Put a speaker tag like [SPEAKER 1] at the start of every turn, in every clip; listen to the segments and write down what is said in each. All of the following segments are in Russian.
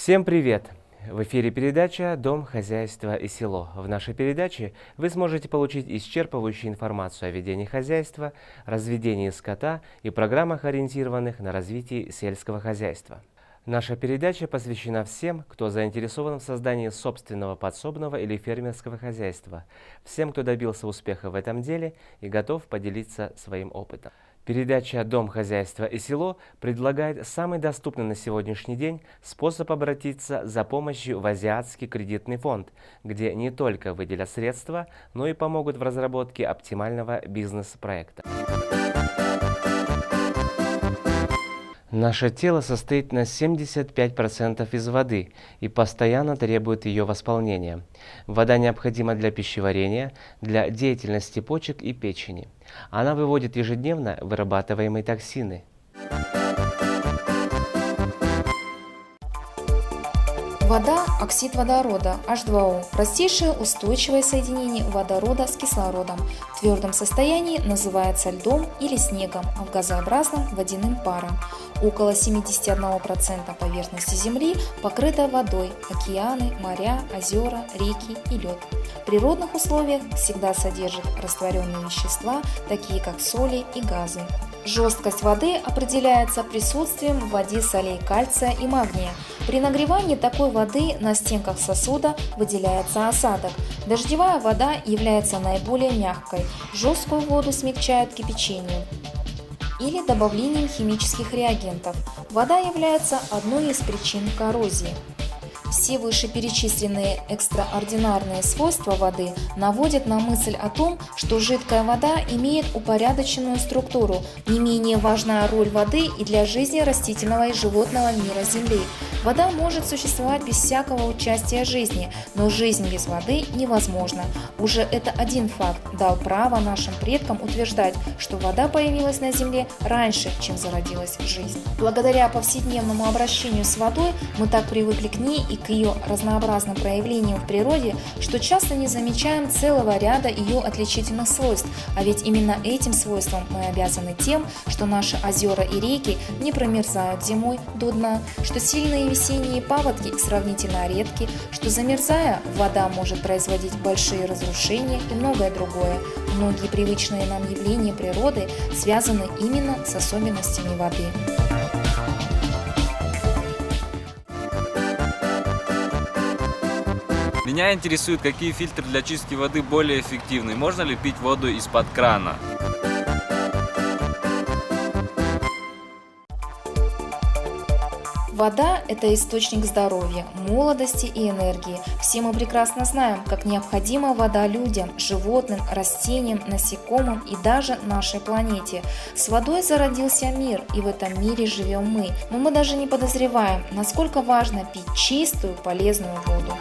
[SPEAKER 1] Всем привет! В эфире передача «Дом, хозяйство и село». В нашей передаче вы сможете получить исчерпывающую информацию о ведении хозяйства, разведении скота и программах, ориентированных на развитие сельского хозяйства. Наша передача посвящена всем, кто заинтересован в создании собственного подсобного или фермерского хозяйства, всем, кто добился успеха в этом деле и готов поделиться своим опытом. Передача «Дом, хозяйство и село» предлагает самый доступный на сегодняшний день способ обратиться за помощью в Азиатский кредитный фонд, где не только выделят средства, но и помогут в разработке оптимального бизнес-проекта. Наше тело состоит на 75% из воды и постоянно требует ее восполнения. Вода необходима для пищеварения, для деятельности почек и печени. Она выводит ежедневно вырабатываемые токсины.
[SPEAKER 2] Вода – оксид водорода, H2O, простейшее устойчивое соединение водорода с кислородом. В твердом состоянии называется льдом или снегом, а в газообразном – водяным паром. Около 71% поверхности Земли покрыта водой – океаны, моря, озера, реки и лед. В природных условиях всегда содержит растворенные вещества, такие как соли и газы. Жесткость воды определяется присутствием в воде солей кальция и магния. При нагревании такой воды на стенках сосуда выделяется осадок. Дождевая вода является наиболее мягкой. Жесткую воду смягчают кипячением или добавлением химических реагентов. Вода является одной из причин коррозии. Все вышеперечисленные экстраординарные свойства воды наводят на мысль о том, что жидкая вода имеет упорядоченную структуру. Не менее важная роль воды и для жизни растительного и животного мира Земли. Вода может существовать без всякого участия жизни, но жизнь без воды невозможна. Уже это один факт дал право нашим предкам утверждать, что вода появилась на Земле раньше, чем зародилась жизнь. Благодаря повседневному обращению с водой мы так привыкли к ней и к ее разнообразным проявлениям в природе, что часто не замечаем целого ряда ее отличительных свойств, а ведь именно этим свойствам мы обязаны тем, что наши озера и реки не промерзают зимой до дна, что сильные весенние паводки сравнительно редки, что замерзая, вода может производить большие разрушения и многое другое. Многие привычные нам явления природы связаны именно с особенностями воды.
[SPEAKER 3] Меня интересует, какие фильтры для чистки воды более эффективны. Можно ли пить воду из-под крана?
[SPEAKER 2] Вода – это источник здоровья, молодости и энергии. Все мы прекрасно знаем, как необходима вода людям, животным, растениям, насекомым и даже нашей планете. С водой зародился мир, и в этом мире живем мы. Но мы даже не подозреваем, насколько важно пить чистую, полезную воду.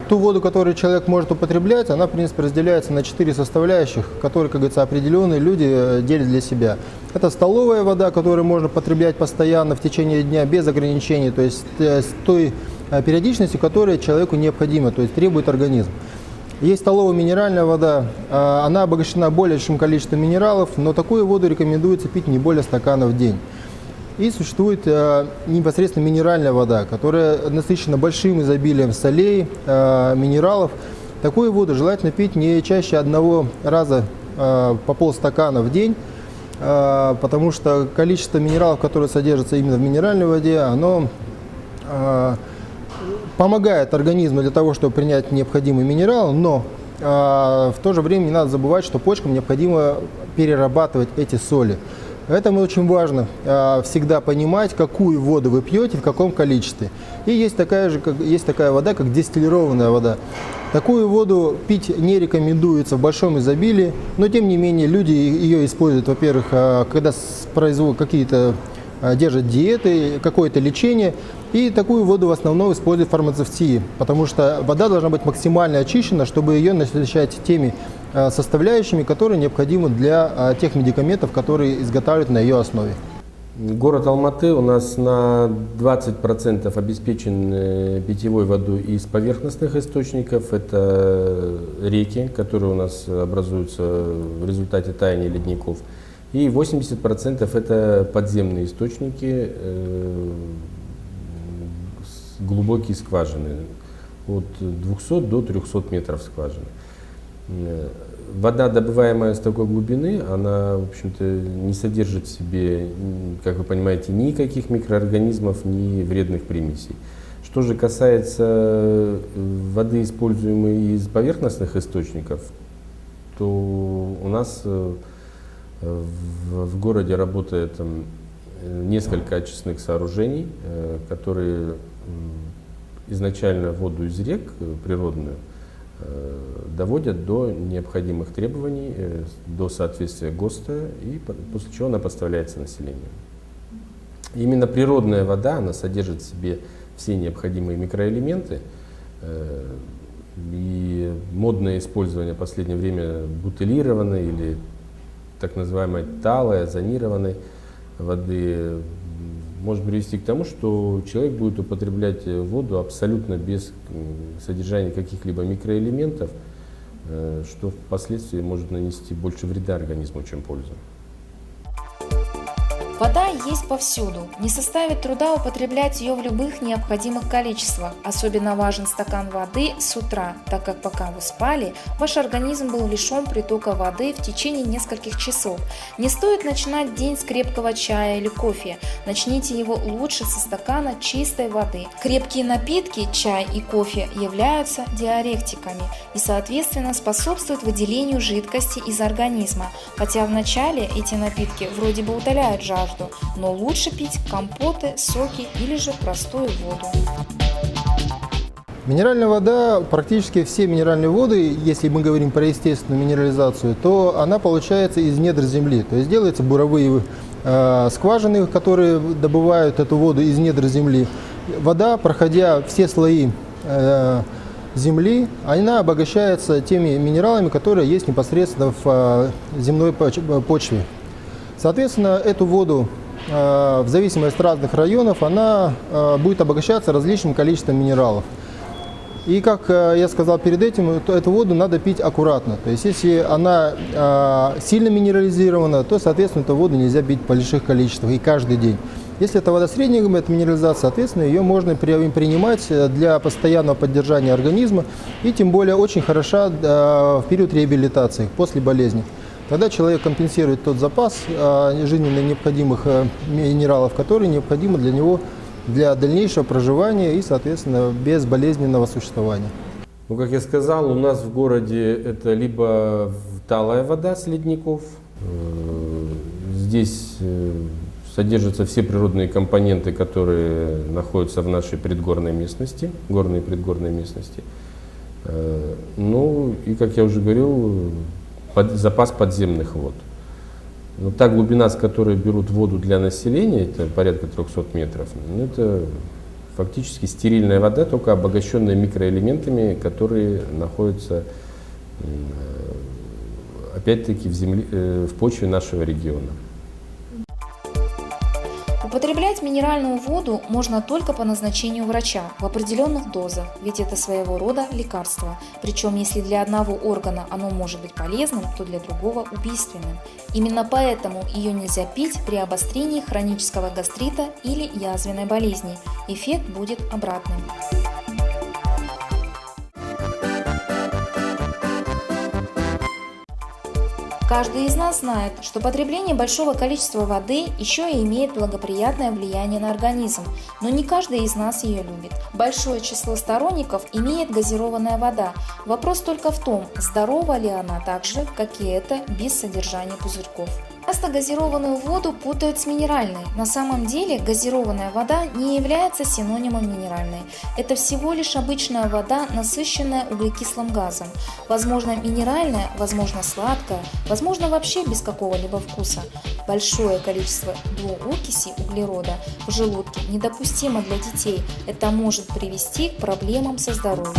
[SPEAKER 4] Ту воду, которую человек может употреблять, она, в принципе, разделяется на 4 составляющих, которые, как говорится, определенные люди делят для себя. Это столовая вода, которую можно потреблять постоянно в течение дня без ограничений, то есть с той периодичностью, которая человеку необходима, то есть требует организм. Есть столовая минеральная вода, она обогащена большим количеством минералов, но такую воду рекомендуется пить не более стакана в день. И существует непосредственно минеральная вода, которая насыщена большим изобилием солей, минералов. Такую воду желательно пить не чаще одного раза по полстакана в день, потому что количество минералов, которые содержатся именно в минеральной воде, оно помогает организму для того, чтобы принять необходимый минерал, но в то же время не надо забывать, что почкам необходимо перерабатывать эти соли. Поэтому очень важно всегда понимать, какую воду вы пьете, в каком количестве. И есть такая вода, как дистиллированная вода. Такую воду пить не рекомендуется в большом изобилии, но тем не менее люди ее используют, во-первых, когда какие-то держат диеты, какое-то лечение. И такую воду в основном используют в фармацевтии, потому что вода должна быть максимально очищена, чтобы ее насыщать теми составляющими, которые необходимы для тех медикаментов, которые изготавливают на ее основе.
[SPEAKER 5] Город Алматы у нас на 20% обеспечен питьевой водой из поверхностных источников. Это реки, которые у нас образуются в результате таяния ледников. И 80% это подземные источники, глубокие скважины, от 200 до 300 метров скважины. Вода, добываемая с такой глубины, она, в общем-то, не содержит в себе, как вы понимаете, никаких микроорганизмов, ни вредных примесей. Что же касается воды, используемой из поверхностных источников, то у нас в городе работает несколько очистных сооружений, которые изначально воду из рек природную доводят до необходимых требований, до соответствия ГОСТа, и после чего она поставляется населению. Именно природная вода, она содержит в себе все необходимые микроэлементы, и модное использование в последнее время бутилированной или так называемой талой, озонированной воды может привести к тому, что человек будет употреблять воду абсолютно без содержания каких-либо микроэлементов, что впоследствии может нанести больше вреда организму, чем пользу.
[SPEAKER 2] Вода есть повсюду. Не составит труда употреблять ее в любых необходимых количествах. Особенно важен стакан воды с утра, так как пока вы спали, ваш организм был лишен притока воды в течение нескольких часов. Не стоит начинать день с крепкого чая или кофе. Начните его лучше со стакана чистой воды. Крепкие напитки, чай и кофе, являются диуретиками и, соответственно, способствуют выделению жидкости из организма. Хотя вначале эти напитки вроде бы утоляют жажду, но лучше пить компоты, соки или же простую воду.
[SPEAKER 4] Минеральная вода, практически все минеральные воды, если мы говорим про естественную минерализацию, то она получается из недр земли. То есть делаются буровые скважины, которые добывают эту воду из недр земли. Вода, проходя все слои земли, она обогащается теми минералами, которые есть непосредственно в земной почве. Соответственно, эту воду, в зависимости от разных районов, она будет обогащаться различным количеством минералов. И, как я сказал перед этим, эту воду надо пить аккуратно. То есть, если она сильно минерализирована, то, соответственно, эту воду нельзя пить в больших количествах и каждый день. Если это вода средней минерализации, соответственно, ее можно принимать для постоянного поддержания организма и, тем более, очень хороша в период реабилитации, после болезни. Тогда человек компенсирует тот запас жизненно необходимых минералов, которые необходимы для него для дальнейшего проживания и, соответственно, безболезненного существования.
[SPEAKER 5] Ну, как я сказал, у нас в городе это либо талая вода с ледников, здесь содержатся все природные компоненты, которые находятся в нашей предгорной местности, горной и предгорной местности. Ну, и, как я уже говорил, запас подземных вод. Но та глубина, с которой берут воду для населения, это порядка 300 метров, ну, это фактически стерильная вода, только обогащенная микроэлементами, которые находятся, опять-таки, в почве нашего региона.
[SPEAKER 2] Употреблять минеральную воду можно только по назначению врача в определенных дозах, ведь это своего рода лекарство. Причем, если для одного органа оно может быть полезным, то для другого убийственным. Именно поэтому ее нельзя пить при обострении хронического гастрита или язвенной болезни. Эффект будет обратным. Каждый из нас знает, что потребление большого количества воды еще и имеет благоприятное влияние на организм, но не каждый из нас ее любит. Большое число сторонников имеет газированная вода. Вопрос только в том, здорова ли она так же, как и эта, без содержания пузырьков. Часто газированную воду путают с минеральной. На самом деле газированная вода не является синонимом минеральной. Это всего лишь обычная вода, насыщенная углекислым газом. Возможно минеральная, возможно сладкая, возможно вообще без какого-либо вкуса. Большое количество двуокиси углерода в желудке недопустимо для детей. Это может привести к проблемам со здоровьем.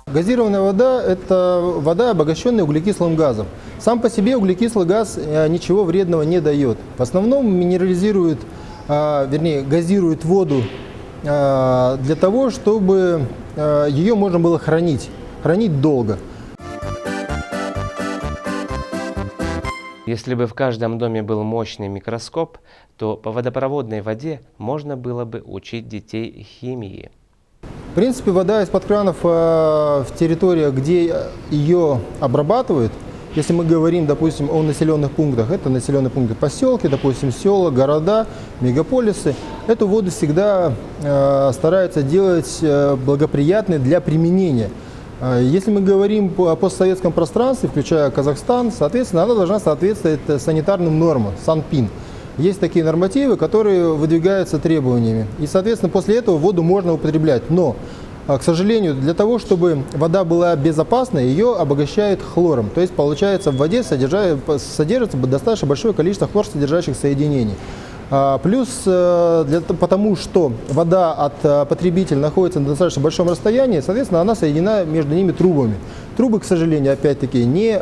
[SPEAKER 4] Газированная вода – это вода, обогащенная углекислым газом. Сам по себе углекислый газ ничего вредного не дает. В основном минерализирует, газирует воду для того, чтобы ее можно было хранить долго.
[SPEAKER 1] Если бы в каждом доме был мощный микроскоп, то по водопроводной воде можно было бы учить детей химии.
[SPEAKER 4] В принципе, вода из-под кранов в территориях, где ее обрабатывают, если мы говорим, допустим, о населенных пунктах, это населенные пункты, поселки, допустим, села, города, мегаполисы, эту воду всегда стараются делать благоприятной для применения. Если мы говорим о постсоветском пространстве, включая Казахстан, соответственно, она должна соответствовать санитарным нормам, Санпин. Есть такие нормативы, которые выдвигаются требованиями. И, соответственно, после этого воду можно употреблять. Но, к сожалению, для того, чтобы вода была безопасной, ее обогащают хлором. То есть, получается, в воде содержится достаточно большое количество хлорсодержащих соединений. Плюс, потому что вода от потребителя находится на достаточно большом расстоянии, соответственно, она соединена между ними трубами. Трубы, к сожалению, опять-таки, не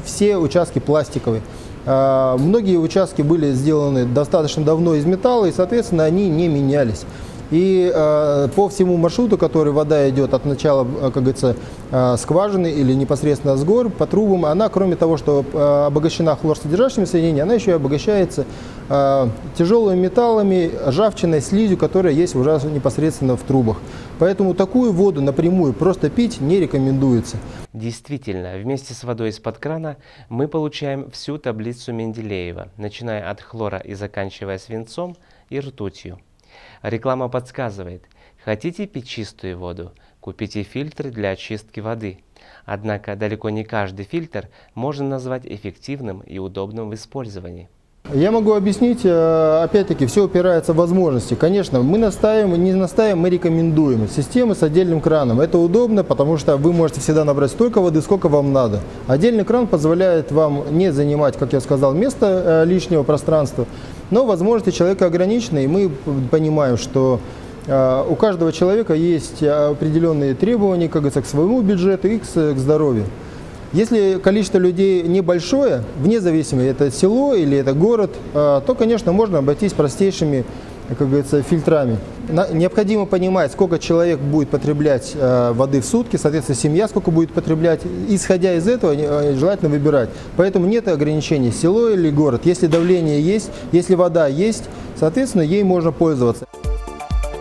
[SPEAKER 4] все участки пластиковые. Многие участки были сделаны достаточно давно из металла, и, соответственно, они не менялись. И по всему маршруту, который вода идет от начала, как говорится, скважины или непосредственно с гор, по трубам, она, кроме того, что обогащена хлорсодержащими соединениями, она еще и обогащается тяжелыми металлами, ржавчиной, слизью, которая есть уже непосредственно в трубах. Поэтому такую воду напрямую просто пить не рекомендуется.
[SPEAKER 1] Действительно, вместе с водой из-под крана мы получаем всю таблицу Менделеева, начиная от хлора и заканчивая свинцом и ртутью. Реклама подсказывает, хотите пить чистую воду, купите фильтры для очистки воды. Однако далеко не каждый фильтр можно назвать эффективным и удобным в использовании.
[SPEAKER 4] Я могу объяснить, опять-таки, все упирается в возможности. Конечно, мы настаиваем, не настаиваем, мы рекомендуем системы с отдельным краном. Это удобно, потому что вы можете всегда набрать столько воды, сколько вам надо. Отдельный кран позволяет вам не занимать, как я сказал, место лишнего пространства, но возможности человека ограничены, и мы понимаем, что у каждого человека есть определенные требования, как говорится, к своему бюджету и к здоровью. Если количество людей небольшое, вне зависимости, это село или это город, то, конечно, можно обойтись простейшими, как говорится, фильтрами. Необходимо понимать, сколько человек будет потреблять воды в сутки, соответственно, семья сколько будет потреблять. Исходя из этого, желательно выбирать. Поэтому нет ограничений, село или город. Если давление есть, если вода есть, соответственно, ей можно пользоваться.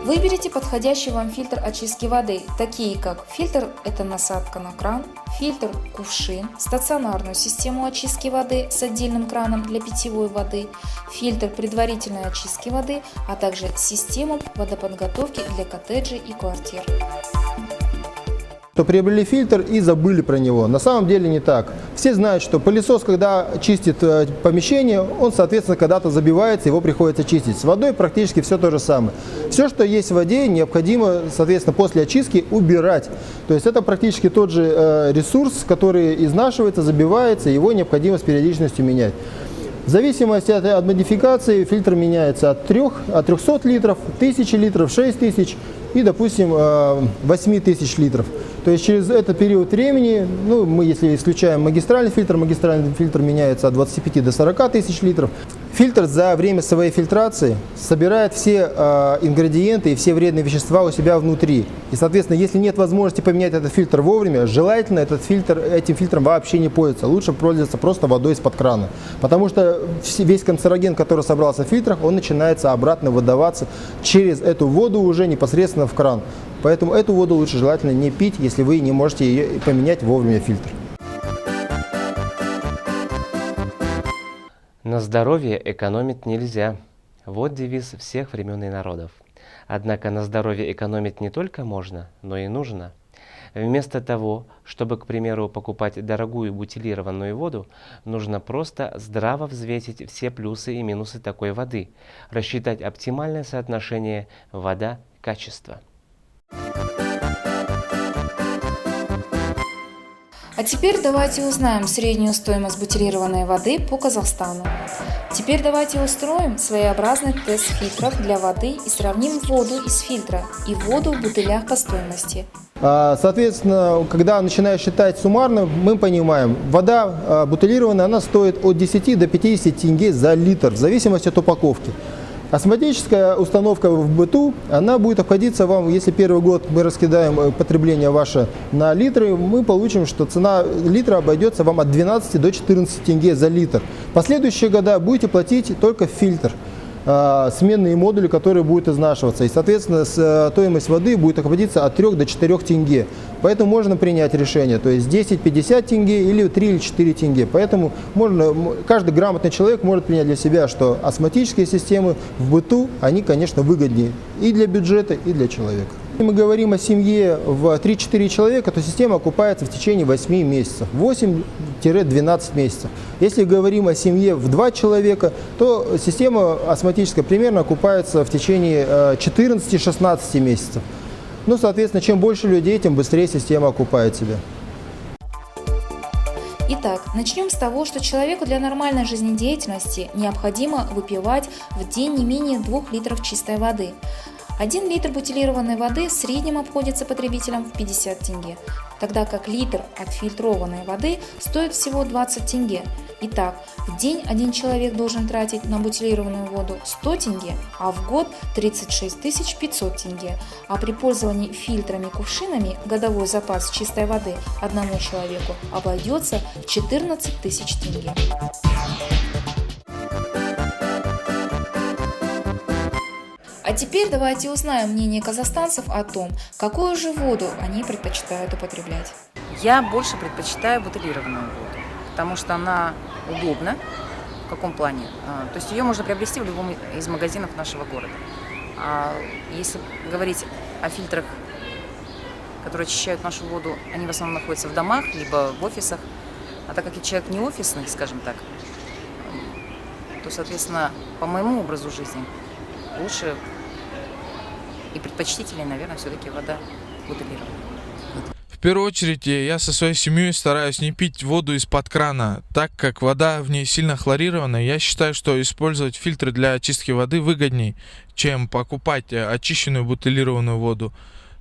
[SPEAKER 2] Выберите подходящий вам фильтр очистки воды, такие как фильтр – это насадка на кран, фильтр – кувшин, стационарную систему очистки воды с отдельным краном для питьевой воды, фильтр предварительной очистки воды, а также систему водоподготовки для коттеджей и квартир.
[SPEAKER 4] То приобрели фильтр и забыли про него. На самом деле не так. Все знают, что пылесос, когда чистит помещение, он, соответственно, когда-то забивается, его приходится чистить. С водой практически все то же самое. Все, что есть в воде, необходимо, соответственно, после очистки убирать. То есть это практически тот же ресурс, который изнашивается, забивается, его необходимо с периодичностью менять. В зависимости от модификации фильтр меняется от 300 литров, 1000 литров, 6000 и, допустим, 8000 литров. То есть через этот период времени, мы если исключаем магистральный фильтр меняется от 25 до 40 тысяч литров. Фильтр за время своей фильтрации собирает все ингредиенты и все вредные вещества у себя внутри. И, соответственно, если нет возможности поменять этот фильтр вовремя, желательно этим фильтром вообще не пользоваться. Лучше пользоваться просто водой из-под крана. Потому что весь канцероген, который собрался в фильтрах, он начинается обратно выдаваться через эту воду уже непосредственно в кран. Поэтому эту воду лучше желательно не пить, если вы не можете ее поменять вовремя фильтр.
[SPEAKER 1] На здоровье экономить нельзя. Вот девиз всех времен и народов. Однако на здоровье экономить не только можно, но и нужно. Вместо того, чтобы, к примеру, покупать дорогую бутилированную воду, нужно просто здраво взвесить все плюсы и минусы такой воды, рассчитать оптимальное соотношение вода-качество.
[SPEAKER 2] А теперь давайте узнаем среднюю стоимость бутилированной воды по Казахстану. Теперь давайте устроим своеобразный тест фильтров для воды и сравним воду из фильтра и воду в бутылях по стоимости.
[SPEAKER 4] Соответственно, когда начинаешь считать суммарно, мы понимаем, вода бутилированная, она стоит от 10 до 50 тенге за литр, в зависимости от упаковки. Осмотическая установка в быту, она будет обходиться вам, если первый год мы раскидаем потребление ваше на литры, мы получим, что цена литра обойдется вам от 12 до 14 тенге за литр. Последующие года будете платить только фильтр, сменные модули, которые будут изнашиваться. И, соответственно, стоимость воды будет обходиться от 3 до 4 тенге. Поэтому можно принять решение, то есть 10-50 тенге или 3 или 4 тенге. Поэтому каждый грамотный человек может принять для себя, что осмотические системы в быту, они, конечно, выгоднее и для бюджета, и для человека. Если мы говорим о семье в 3-4 человека, то система окупается в течение 8 месяцев, 8-12 месяцев. Если говорим о семье в 2 человека, то система осмотическая примерно окупается в течение 14-16 месяцев. Ну, соответственно, чем больше людей, тем быстрее система окупает себя.
[SPEAKER 2] Итак, начнем с того, что человеку для нормальной жизнедеятельности необходимо выпивать в день не менее 2 литров чистой воды. 1 литр бутилированной воды в среднем обходится потребителям в 50 тенге, тогда как литр отфильтрованной воды стоит всего 20 тенге. Итак, в день один человек должен тратить на бутилированную воду 100 тенге, а в год 36 500 тенге. А при пользовании фильтрами-кувшинами годовой запас чистой воды одному человеку обойдется в 14 тысяч тенге. А теперь давайте узнаем мнение казахстанцев о том, какую же воду они предпочитают употреблять.
[SPEAKER 6] Я больше предпочитаю бутилированную воду, потому что она удобна. В каком плане? То есть ее можно приобрести в любом из магазинов нашего города. А если говорить о фильтрах, которые очищают нашу воду, они в основном находятся в домах, либо в офисах. А так как я человек не офисный, скажем так, то, соответственно, по моему образу жизни лучше и предпочтительнее, наверное, все-таки вода бутилированная.
[SPEAKER 7] В первую очередь я со своей семьей стараюсь не пить воду из-под крана, так как вода в ней сильно хлорированная. Я считаю, что использовать фильтры для очистки воды выгоднее, чем покупать очищенную бутилированную воду.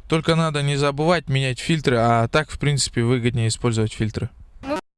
[SPEAKER 7] Только надо не забывать менять фильтры, а так, в принципе, выгоднее использовать фильтры.